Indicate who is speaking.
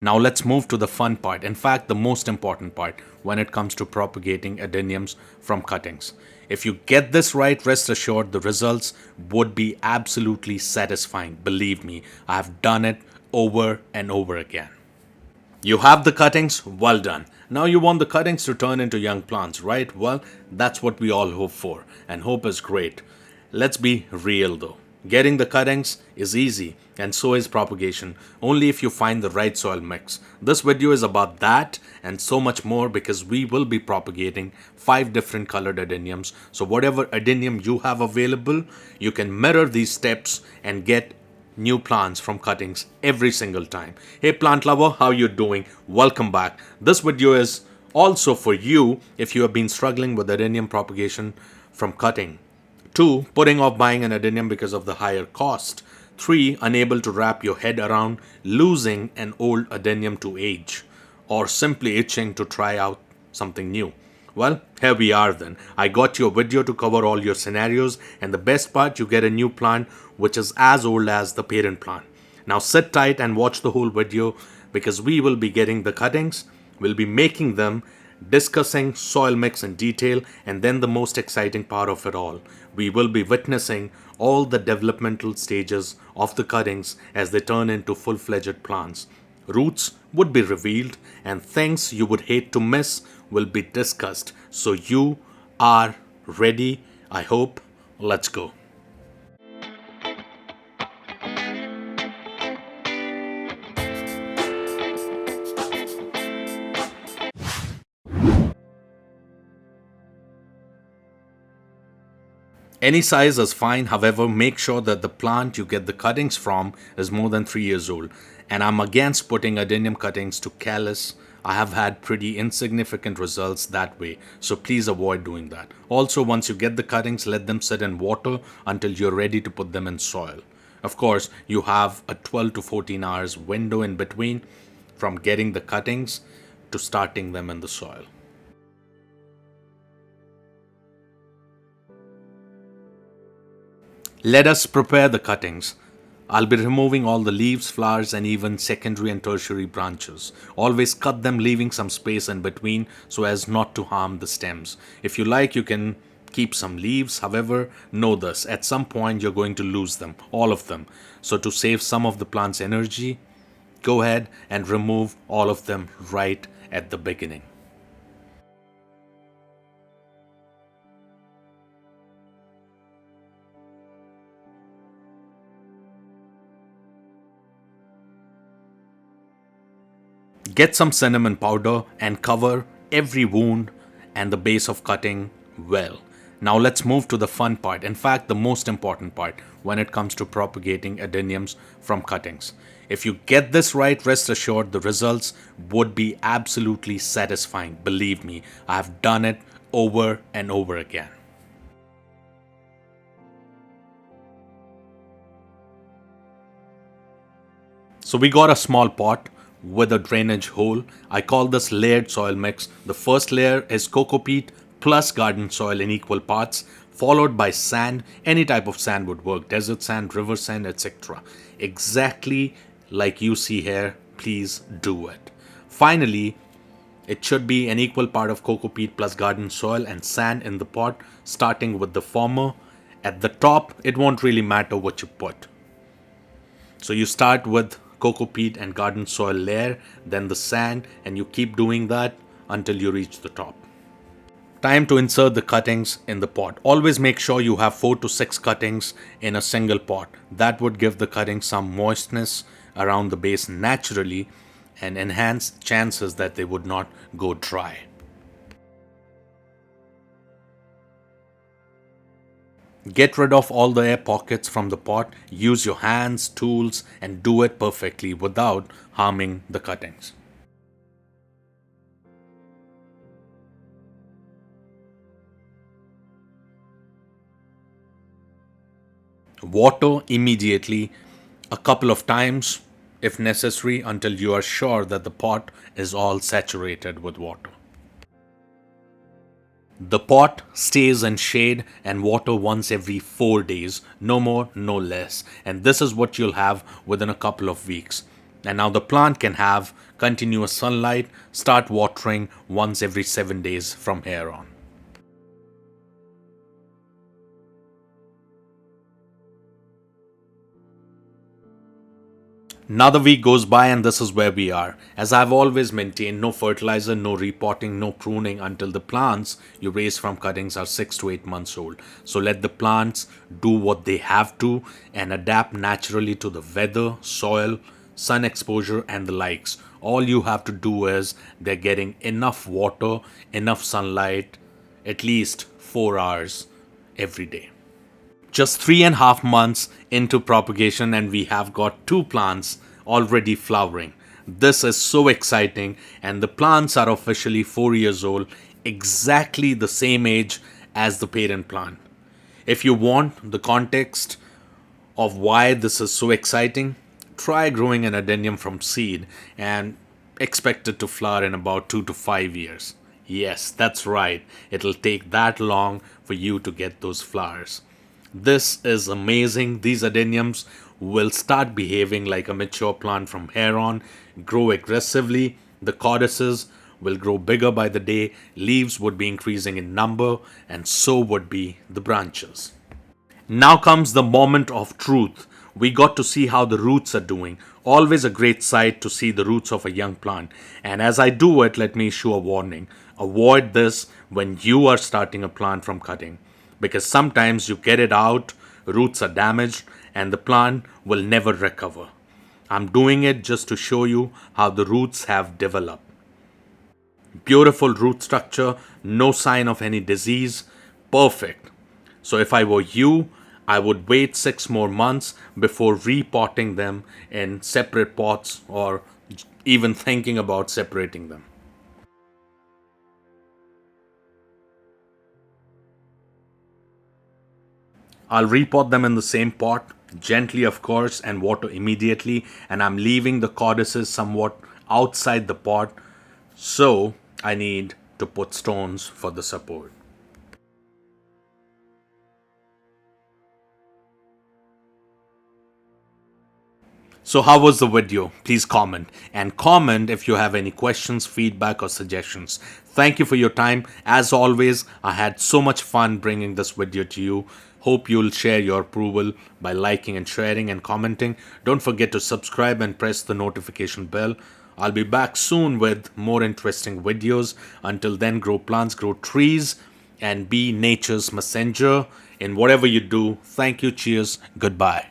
Speaker 1: Now let's move to the fun part, in fact the most important part when it comes to propagating adeniums from cuttings. If you get this right, rest assured the results would be absolutely satisfying. Believe me, I have done it over and over again. You have the cuttings, well done. Now you want the cuttings to turn into young plants, right? Well, that's what we all hope for, and hope is great. Let's be real though. Getting the cuttings is easy, and so is propagation, only if you find the right soil mix. This video is about that and so much more because we will be propagating 5 different colored adeniums. So whatever adenium you have available, you can mirror these steps and get new plants from cuttings every single time. Hey plant lover, how you doing? Welcome back. This video is also for you if you have been struggling with adenium propagation from cutting. 2. Putting off buying an adenium because of the higher cost. 3. Unable to wrap your head around losing an old adenium to age. Or simply itching to try out something new. Well, here we are then. I got your video to cover all your scenarios, and the best part, you get a new plant which is as old as the parent plant. Now sit tight and watch the whole video because we will be getting the cuttings, we'll be making them, discussing soil mix in detail, and then the most exciting part of it all, we will be witnessing all the developmental stages of the cuttings as they turn into full-fledged plants. Roots would be revealed and things you would hate to miss will be discussed. So you are ready, I hope. Let's go. Any size is fine, however, make sure that the plant you get the cuttings from is more than 3 years old. And I'm against putting adenium cuttings to callus. I have had pretty insignificant results that way, so please avoid doing that. Also, once you get the cuttings, let them sit in water until you're ready to put them in soil. Of course, you have a 12 to 14 hours window in between from getting the cuttings to starting them in the soil. Let us prepare the cuttings. I'll be removing all the leaves, flowers, and even secondary and tertiary branches. Always cut them, leaving some space in between so as not to harm the stems. If you like, you can keep some leaves. However, know this, at some point you're going to lose them, all of them. So to save some of the plant's energy, go ahead and remove all of them right at the beginning. Get some cinnamon powder and cover every wound and the base of cutting well. Now let's move to the fun part, in fact the most important part when it comes to propagating adeniums from cuttings. If you get this right, rest assured the results would be absolutely satisfying. Believe me, I have done it over and over again. So we got a small pot with a drainage hole. I call this layered soil mix. The first layer is coco peat plus garden soil in equal parts, followed by sand. Any type of sand would work, desert sand, river sand, etc. Exactly like you see here, please do it. Finally, it should be an equal part of coco peat plus garden soil and sand in the pot, starting with the former. At the top, it won't really matter what you put. So you start with coco peat and garden soil layer, then the sand, and you keep doing that until you reach the top. Time to insert the cuttings in the pot. Always make sure you have 4 to 6 cuttings in a single pot. That would give the cuttings some moistness around the base naturally and enhance chances that they would not go dry. Get rid of all the air pockets from the pot. Use your hands, tools, and do it perfectly without harming the cuttings. Water immediately, a couple of times if necessary, until you are sure that the pot is all saturated with water. The pot stays in shade and water once every 4 days, no more, no less. And this is what you'll have within a couple of weeks. And now the plant can have continuous sunlight, start watering once every 7 days from here on. Another week goes by and this is where we are. As I've always maintained, no fertilizer, no repotting, no pruning until the plants you raise from cuttings are 6 to 8 months old. So let the plants do what they have to and adapt naturally to the weather, soil, sun exposure and the likes. All you have to do is they're getting enough water, enough sunlight, at least 4 hours every day. Just 3.5 months into propagation, and we have got 2 plants already flowering. This is so exciting, and the plants are officially 4 years old, exactly the same age as the parent plant. If you want the context of why this is so exciting, try growing an adenium from seed and expect it to flower in about 2 to 5 years. Yes, that's right. It'll take that long for you to get those flowers. This is amazing. These adeniums will start behaving like a mature plant from here on, grow aggressively. The codices will grow bigger by the day, leaves would be increasing in number, and so would be the branches. Now comes the moment of truth. We got to see how the roots are doing. Always a great sight to see the roots of a young plant. And as I do it, let me issue a warning. Avoid this when you are starting a plant from cutting, because sometimes you get it out, roots are damaged, and the plant will never recover. I'm doing it just to show you how the roots have developed. Beautiful root structure, no sign of any disease, perfect. So if I were you, I would wait 6 more months before repotting them in separate pots or even thinking about separating them. I'll repot them in the same pot, gently of course, and water immediately, and I'm leaving the codices somewhat outside the pot, so I need to put stones for the support. So how was the video? Please comment. And comment if you have any questions, feedback or suggestions. Thank you for your time. As always, I had so much fun bringing this video to you. Hope you'll share your approval by liking and sharing and commenting. Don't forget to subscribe and press the notification bell. I'll be back soon with more interesting videos. Until then, grow plants, grow trees, and be nature's messenger in whatever you do. Thank you. Cheers. Goodbye.